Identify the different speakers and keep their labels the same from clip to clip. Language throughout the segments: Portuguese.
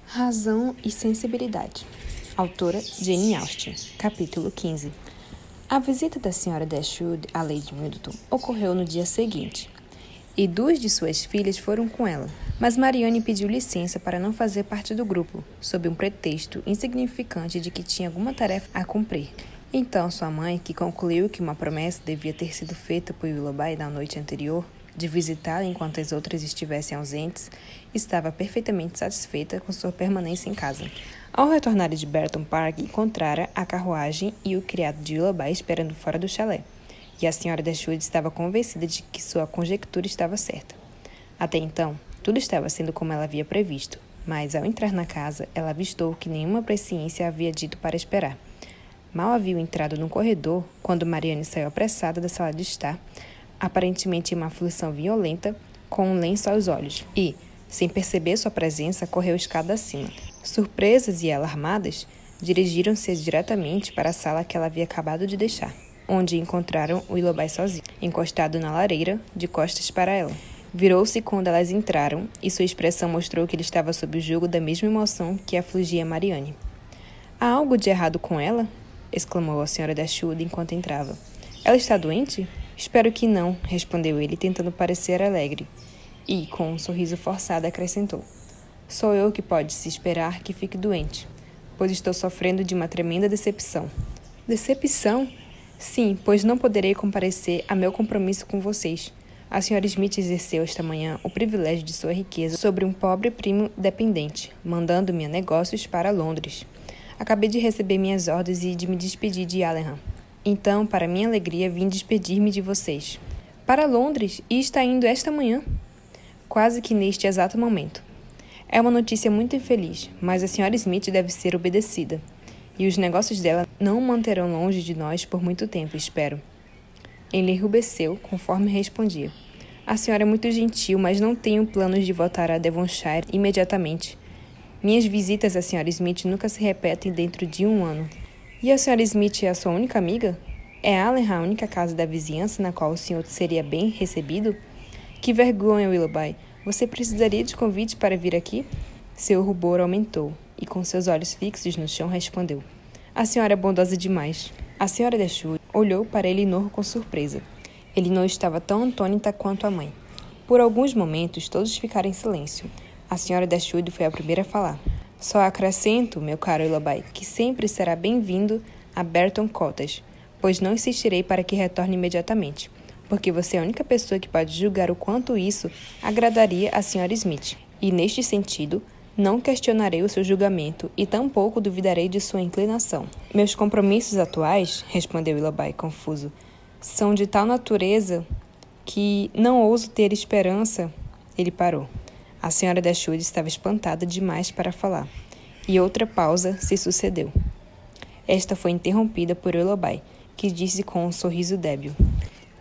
Speaker 1: Razão e sensibilidade. Autora Jane Austen. Capítulo 15. A visita da Sra. Dashwood à Lady Middleton ocorreu no dia seguinte, e duas de suas filhas foram com ela. Mas Marianne pediu licença para não fazer parte do grupo, sob um pretexto insignificante de que tinha alguma tarefa a cumprir. Então sua mãe, que concluiu que uma promessa devia ter sido feita por Willoughby na noite anterior, de visitá-la enquanto as outras estivessem ausentes, estava perfeitamente satisfeita com sua permanência em casa. Ao retornar de Barton Park, encontrara a carruagem e o criado de Willoughby esperando fora do chalé, e a Sra. Dashwood estava convencida de que sua conjectura estava certa. Até então, tudo estava sendo como ela havia previsto, mas ao entrar na casa, ela avistou que nenhuma presciência havia dito para esperar. Mal havia entrado no corredor, quando Marianne saiu apressada da sala de estar, aparentemente em uma aflição violenta, com um lenço aos olhos, e, sem perceber sua presença, correu escada acima. Surpresas e alarmadas, dirigiram-se diretamente para a sala que ela havia acabado de deixar, onde encontraram Willoughby sozinho, encostado na lareira, de costas para ela. Virou-se quando elas entraram, e sua expressão mostrou que ele estava sob o jugo da mesma emoção que afligia Marianne. "Há algo de errado com ela?" exclamou a Sra. Dashwood enquanto entrava. "Ela está doente?" "Espero que não", respondeu ele, tentando parecer alegre. E, com um sorriso forçado, acrescentou: "Sou eu que pode-se esperar que fique doente, pois estou sofrendo de uma tremenda decepção." "Decepção?" "Sim, pois não poderei comparecer a meu compromisso com vocês. A Sra. Smith exerceu esta manhã o privilégio de sua riqueza sobre um pobre primo dependente, mandando-me a negócios para Londres. Acabei de receber minhas ordens e de me despedir de Allenham. Então, para minha alegria, vim despedir-me de vocês." "Para Londres? E está indo esta manhã?" "Quase que neste exato momento. É uma notícia muito infeliz, mas a Sra. Smith deve ser obedecida. E os negócios dela não manterão longe de nós por muito tempo, espero." Ele enrubesceu, conforme respondia: "A senhora é muito gentil, mas não tenho planos de voltar a Devonshire imediatamente. Minhas visitas à Sra. Smith nunca se repetem dentro de um ano." "E a Sra. Smith é a sua única amiga? É Allenham a única casa da vizinhança na qual o senhor seria bem recebido?" "Que vergonha, Willoughby! Você precisaria de convite para vir aqui?" Seu rubor aumentou, e com seus olhos fixos no chão respondeu: "A senhora é bondosa demais." A Sra. Dashwood olhou para Elinor com surpresa. Elinor estava tão atônita quanto a mãe. Por alguns momentos, todos ficaram em silêncio. A Sra. Dashwood foi a primeira a falar. "Só acrescento, meu caro Willoughby, que sempre será bem-vindo a Barton Cottage, pois não insistirei para que retorne imediatamente, porque você é a única pessoa que pode julgar o quanto isso agradaria a Sra. Smith. E, neste sentido, não questionarei o seu julgamento e tampouco duvidarei de sua inclinação." "Meus compromissos atuais", respondeu Willoughby, confuso, "são de tal natureza que não ouso ter esperança." Ele parou. A Sra. Dashwood estava espantada demais para falar, e outra pausa se sucedeu. Esta foi interrompida por Willoughby, que disse com um sorriso débil: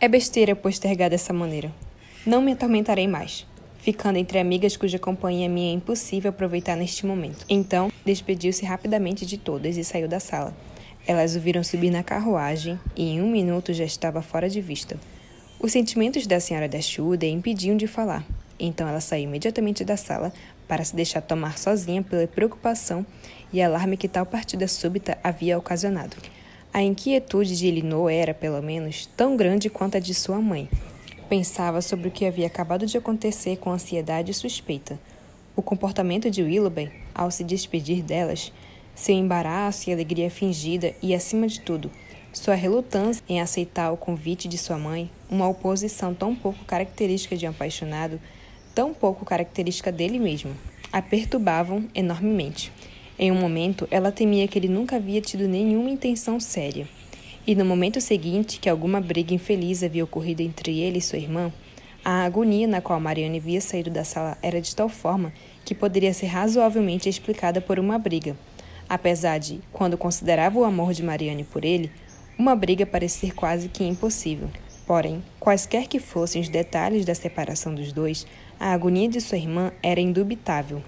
Speaker 1: "É besteira postergar dessa maneira. Não me atormentarei mais, ficando entre amigas cuja companhia me é impossível aproveitar neste momento." Então, despediu-se rapidamente de todas e saiu da sala. Elas o viram subir na carruagem e em um minuto já estava fora de vista. Os sentimentos da Sra. Dashwood a impediam de falar. Então ela saiu imediatamente da sala para se deixar tomar sozinha pela preocupação e alarme que tal partida súbita havia ocasionado. A inquietude de Elinor era, pelo menos, tão grande quanto a de sua mãe. Pensava sobre o que havia acabado de acontecer com ansiedade e suspeita. O comportamento de Willoughby, ao se despedir delas, seu embaraço e alegria fingida e, acima de tudo, sua relutância em aceitar o convite de sua mãe, uma oposição tão pouco característica de um apaixonado, tão pouco característica dele mesmo, a perturbavam enormemente. Em um momento, ela temia que ele nunca havia tido nenhuma intenção séria. E no momento seguinte, que alguma briga infeliz havia ocorrido entre ele e sua irmã, a agonia na qual Marianne havia saído da sala era de tal forma que poderia ser razoavelmente explicada por uma briga, apesar de, quando considerava o amor de Marianne por ele, uma briga parecer quase que impossível. Porém, quaisquer que fossem os detalhes da separação dos dois, a agonia de sua irmã era indubitável,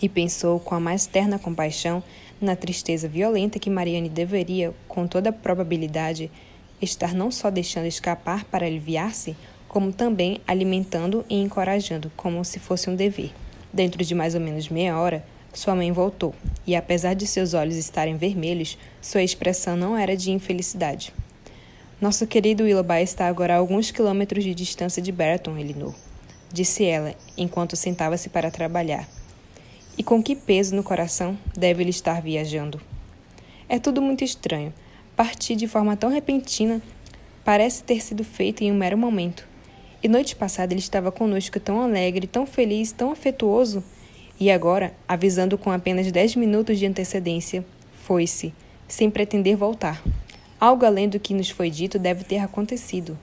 Speaker 1: e pensou com a mais terna compaixão na tristeza violenta que Marianne deveria, com toda a probabilidade, estar não só deixando escapar para aliviar-se, como também alimentando e encorajando, como se fosse um dever. Dentro de mais ou menos meia hora, Sua mãe voltou, e apesar de seus olhos estarem vermelhos, sua expressão não era de infelicidade. Nosso querido Willoughby está agora a alguns quilômetros de distância de Brereton, Elinor, disse ela, enquanto sentava-se para trabalhar. E com que peso no coração deve ele estar viajando? É tudo muito estranho. Partir de forma tão repentina parece ter sido feito em um mero momento. E noite passada ele estava conosco tão alegre, tão feliz, tão afetuoso. E agora, avisando com apenas 10 minutos de antecedência, foi-se, sem pretender voltar. Algo além do que nos foi dito deve ter acontecido.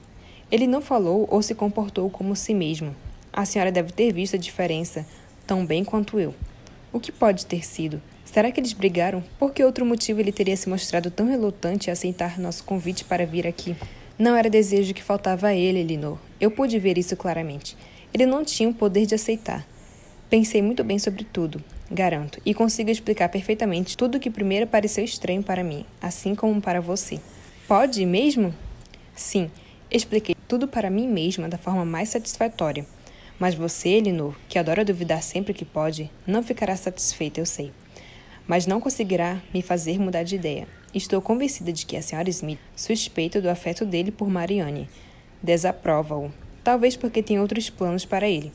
Speaker 1: Ele não falou ou se comportou como si mesmo. A senhora deve ter visto a diferença, tão bem quanto eu. O que pode ter sido? Será que eles brigaram? Por que outro motivo ele teria se mostrado tão relutante a aceitar nosso convite para vir aqui? Não era desejo que faltava a ele, Elinor. Eu pude ver isso claramente. Ele não tinha o poder de aceitar. Pensei muito bem sobre tudo, garanto, e consigo explicar perfeitamente tudo o que primeiro pareceu estranho para mim, assim como para você. Pode mesmo? Sim, expliquei tudo para mim mesma da forma mais satisfatória. Mas você, Elinor, que adora duvidar sempre que pode, não ficará satisfeita, eu sei. Mas não conseguirá me fazer mudar de ideia. Estou convencida de que a Sra. Smith suspeita do afeto dele por Marianne. Desaprova-o, talvez porque tem outros planos para ele.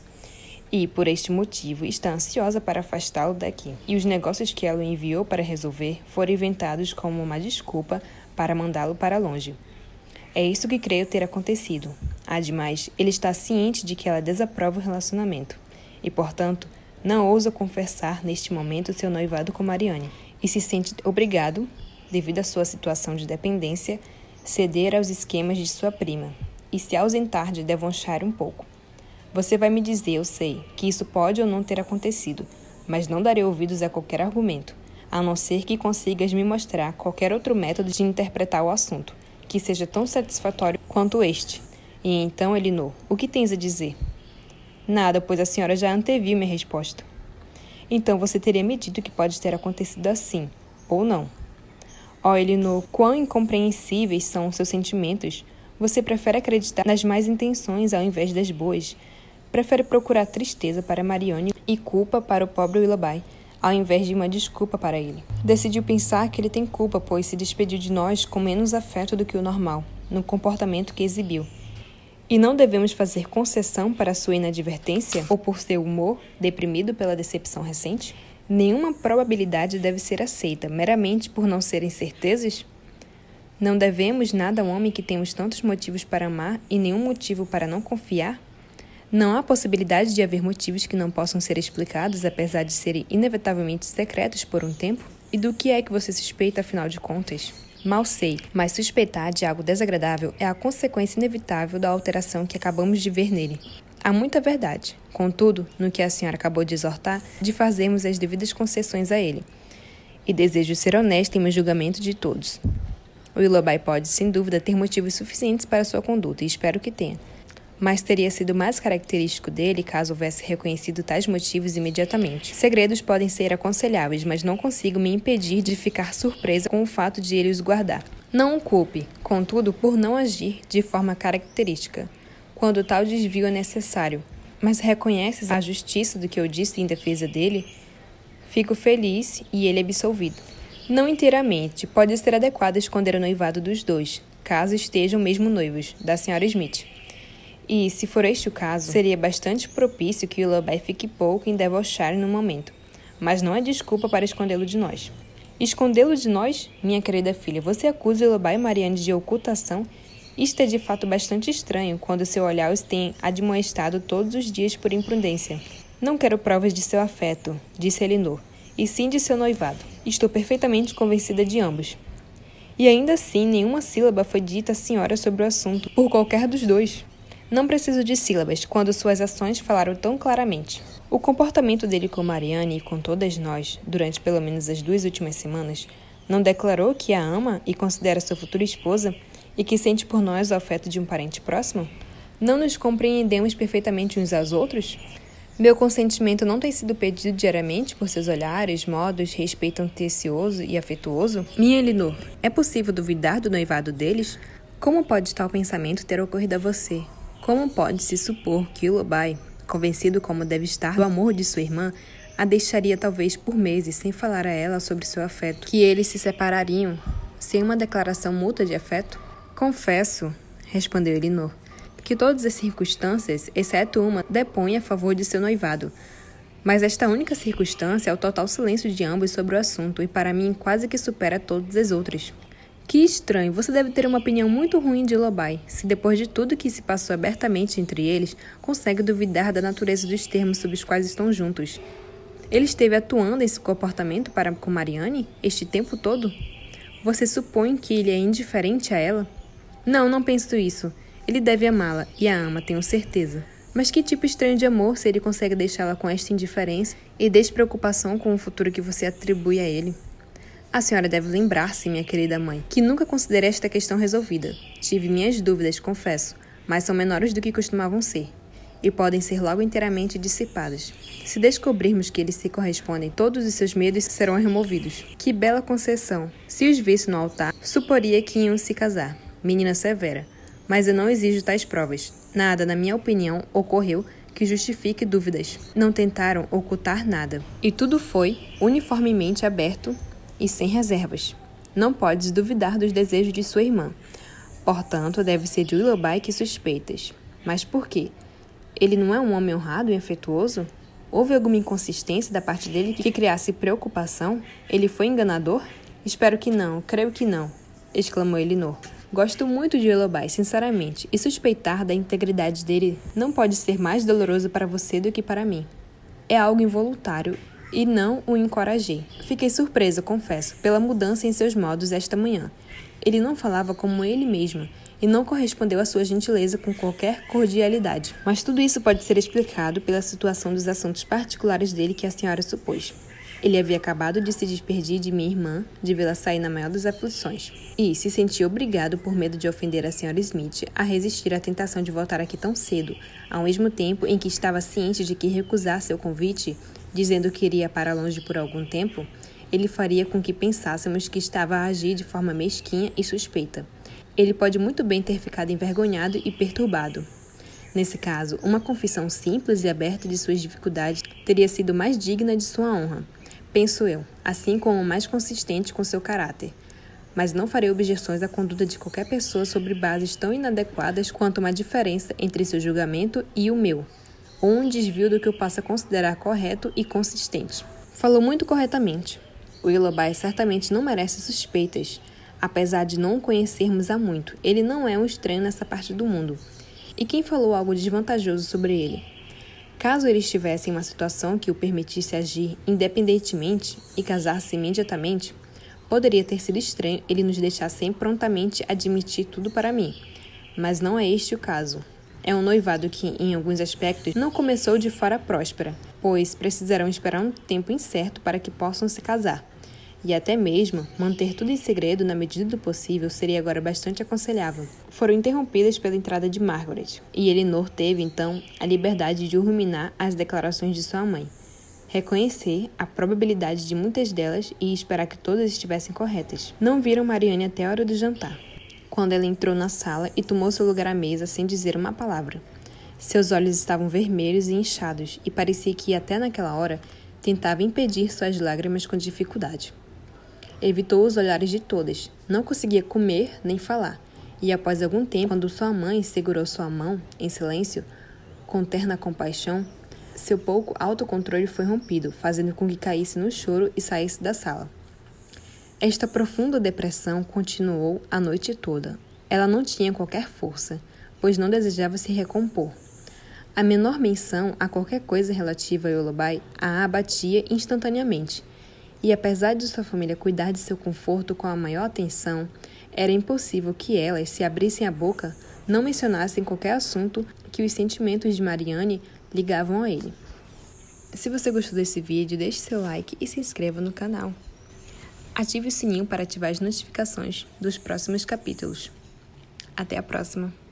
Speaker 1: E, por este motivo, está ansiosa para afastá-lo daqui. E os negócios que ela o enviou para resolver foram inventados como uma desculpa para mandá-lo para longe. É isso que creio ter acontecido. Ademais, ele está ciente de que ela desaprova o relacionamento. E, portanto, não ousa confessar neste momento seu noivado com Marianne. E se sente obrigado, devido à sua situação de dependência, ceder aos esquemas de sua prima e se ausentar de Devonshire um pouco. Você vai me dizer, eu sei, que isso pode ou não ter acontecido, mas não darei ouvidos a qualquer argumento, a não ser que consigas me mostrar qualquer outro método de interpretar o assunto, que seja tão satisfatório quanto este. E então, Elinor, o que tens a dizer? Nada, pois a senhora já anteviu minha resposta. Então você teria me dito que pode ter acontecido assim, ou não. Ó, Elinor, quão incompreensíveis são os seus sentimentos. Você prefere acreditar nas más intenções ao invés das boas. Prefere procurar tristeza para Marianne e culpa para o pobre Willoughby, ao invés de uma desculpa para ele. Decidiu pensar que ele tem culpa, pois se despediu de nós com menos afeto do que o normal, no comportamento que exibiu. E não devemos fazer concessão para sua inadvertência ou por seu humor, deprimido pela decepção recente? Nenhuma probabilidade deve ser aceita, meramente por não serem certezas? Não devemos nada a um homem que temos tantos motivos para amar e nenhum motivo para não confiar? Não há possibilidade de haver motivos que não possam ser explicados, apesar de serem inevitavelmente secretos por um tempo? E do que é que você suspeita, afinal de contas? Mal sei, mas suspeitar de algo desagradável é a consequência inevitável da alteração que acabamos de ver nele. Há muita verdade, contudo, no que a senhora acabou de exortar, de fazermos as devidas concessões a ele. E desejo ser honesta em meu julgamento de todos. O Willoughby pode, sem dúvida, ter motivos suficientes para sua conduta, e espero que tenha. Mas teria sido mais característico dele caso houvesse reconhecido tais motivos imediatamente. Segredos podem ser aconselháveis, mas não consigo me impedir de ficar surpresa com o fato de ele os guardar. Não o culpe, contudo, por não agir de forma característica, quando tal desvio é necessário. Mas reconheces a justiça do que eu disse em defesa dele? Fico feliz e ele absolvido. Não inteiramente, pode ser adequado esconder o noivado dos dois, caso estejam mesmo noivos, da Sra. Smith. E, se for este o caso, seria bastante propício que o Willoughby fique pouco em Devonshire no momento. Mas não é desculpa para escondê-lo de nós. Escondê-lo de nós? Minha querida filha, você acusa o Willoughby e Marianne de ocultação? Isto é de fato bastante estranho, quando seu olhar os tem admoestado todos os dias por imprudência. Não quero provas de seu afeto, disse Elinor, e sim de seu noivado. Estou perfeitamente convencida de ambos. E ainda assim, nenhuma sílaba foi dita à senhora sobre o assunto, por qualquer dos dois. Não preciso de sílabas, quando suas ações falaram tão claramente. O comportamento dele com Marianne e com todas nós, durante pelo menos as 2 últimas semanas, não declarou que a ama e considera sua futura esposa e que sente por nós o afeto de um parente próximo? Não nos compreendemos perfeitamente uns aos outros? Meu consentimento não tem sido pedido diariamente por seus olhares, modos, respeito atencioso e afetuoso? Minha Elinor, é possível duvidar do noivado deles? Como pode tal pensamento ter ocorrido a você? Como pode-se supor que Willoughby, convencido como deve estar do amor de sua irmã, A deixaria talvez por meses sem falar a ela sobre seu afeto, que eles se separariam sem uma declaração mútua de afeto? Confesso, respondeu Elinor, que todas as circunstâncias, exceto uma, depõem a favor de seu noivado. Mas esta única circunstância é o total silêncio de ambos sobre o assunto e para mim quase que supera todas as outras. Que estranho, você deve ter uma opinião muito ruim de Lullaby, se depois de tudo que se passou abertamente entre eles, consegue duvidar da natureza dos termos sob os quais estão juntos. Ele esteve atuando esse comportamento para com Marianne este tempo todo? Você supõe que ele é indiferente a ela? Não penso isso. Ele deve amá-la, e a ama, tenho certeza. Mas que tipo estranho de amor se ele consegue deixá-la com esta indiferença e despreocupação com o futuro que você atribui a ele? A senhora deve lembrar-se, minha querida mãe, que nunca considerei esta questão resolvida. Tive minhas dúvidas, confesso, mas são menores do que costumavam ser, e podem ser logo inteiramente dissipadas. Se descobrirmos que eles se correspondem, todos os seus medos serão removidos. Que bela concessão! Se os visse no altar, suporia que iam se casar. Menina severa. Mas eu não exijo tais provas. Nada, na minha opinião, ocorreu que justifique dúvidas. Não tentaram ocultar nada. E tudo foi uniformemente aberto e sem reservas. Não podes duvidar dos desejos de sua irmã. Portanto, deve ser de Willoughby que suspeitas. Mas por quê? Ele não é um homem honrado e afetuoso? Houve alguma inconsistência da parte dele que criasse preocupação? Ele foi enganador? Espero que não, creio que não, exclamou Elinor. Gosto muito de Willoughby, sinceramente, e suspeitar da integridade dele não pode ser mais doloroso para você do que para mim. É algo involuntário e não o encorajei. Fiquei surpresa, confesso, pela mudança em seus modos esta manhã. Ele não falava como ele mesmo e não correspondeu à sua gentileza com qualquer cordialidade. Mas tudo isso pode ser explicado pela situação dos assuntos particulares dele que a senhora supôs. Ele havia acabado de se despedir de minha irmã, de vê-la sair na maior das aflições, e se sentia obrigado, por medo de ofender a senhora Smith, a resistir à tentação de voltar aqui tão cedo, ao mesmo tempo em que estava ciente de que recusar seu convite, dizendo que iria para longe por algum tempo, ele faria com que pensássemos que estava a agir de forma mesquinha e suspeita. Ele pode muito bem ter ficado envergonhado e perturbado. Nesse caso, uma confissão simples e aberta de suas dificuldades teria sido mais digna de sua honra, penso eu, assim como mais consistente com seu caráter. Mas não farei objeções à conduta de qualquer pessoa sobre bases tão inadequadas quanto uma diferença entre seu julgamento e o meu, ou um desvio do que eu possa considerar correto e consistente. Falou muito corretamente. Willoughby certamente não merece suspeitas, apesar de não o conhecermos há muito. Ele não é um estranho nessa parte do mundo. E quem falou algo desvantajoso sobre ele? Caso ele estivesse em uma situação que o permitisse agir independentemente e casar-se imediatamente, poderia ter sido estranho ele nos deixar sem prontamente admitir tudo para mim. Mas não é este o caso. É um noivado que, em alguns aspectos, não começou de forma próspera, pois precisarão esperar um tempo incerto para que possam se casar. E até mesmo manter tudo em segredo na medida do possível seria agora bastante aconselhável. Foram interrompidas pela entrada de Margaret, e Elinor teve, então, a liberdade de ruminar as declarações de sua mãe, reconhecer a probabilidade de muitas delas e esperar que todas estivessem corretas. Não viram Marianne até a hora do jantar, quando ela entrou na sala e tomou seu lugar à mesa sem dizer uma palavra. Seus olhos estavam vermelhos e inchados, e parecia que, até naquela hora, tentava impedir suas lágrimas com dificuldade. Evitou os olhares de todas, não conseguia comer nem falar, e após algum tempo, quando sua mãe segurou sua mão, em silêncio, com terna compaixão, seu pouco autocontrole foi rompido, fazendo com que caísse no choro e saísse da sala. Esta profunda depressão continuou a noite toda. Ela não tinha qualquer força, pois não desejava se recompor. A menor menção a qualquer coisa relativa a Willoughby a abatia instantaneamente, e apesar de sua família cuidar de seu conforto com a maior atenção, era impossível que elas, se abrissem a boca, não mencionassem qualquer assunto que os sentimentos de Marianne ligavam a ele. Se você gostou desse vídeo, deixe seu like e se inscreva no canal. Ative o sininho para ativar as notificações dos próximos capítulos. Até a próxima!